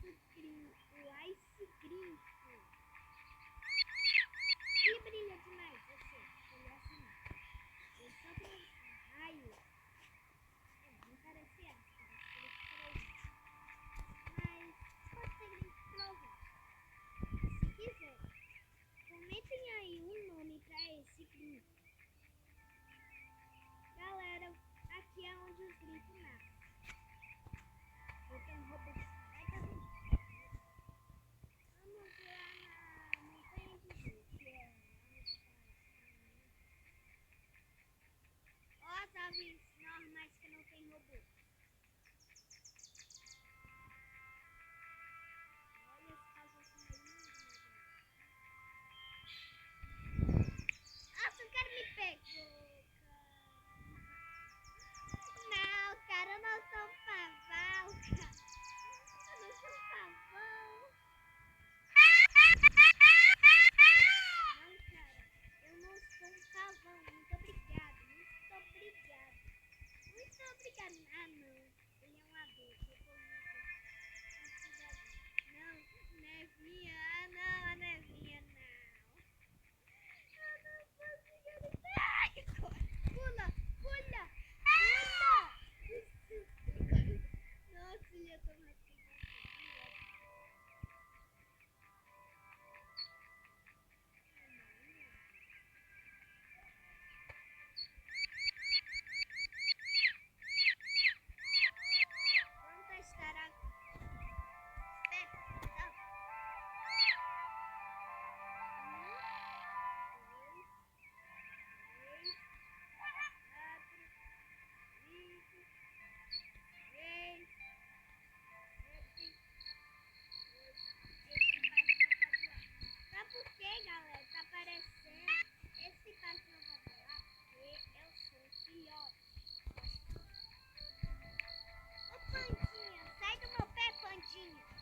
Ice Cream. E brilha demais, você. Ele é assim. Ele só tem raio. Não parece essa, parece mas conseguem provar. Se quiser, comentem aí um nome pra esse grito. Galera, aqui é onde os gritos nascem. Eu tenho roupa de careca. Vamos lá na montanha de Deus, que é ó as aves normais que não tem robô. Olha esse cachorro lindo. Nossa, o cara me pegou, cara. Não, cara, eu não sou um pavão, cara. Eu não sou um pavão. Não, cara, eu não sou um pavão. Muito obrigada, muito obrigada. Muito obrigada. Ah, não. Ele é um adulto. Não, Nevinha. Ah, não, a Nevinha, não. Eu não consigo. Ai, pula, pula, pula. Nossa, ele é tão rápido. Vamos testar agora. Sabe por que, galera? Tá aparecendo. Esse pássaro não vai voar porque eu sou filhote. Ô, Pandinha, sai do meu pé, Pandinha.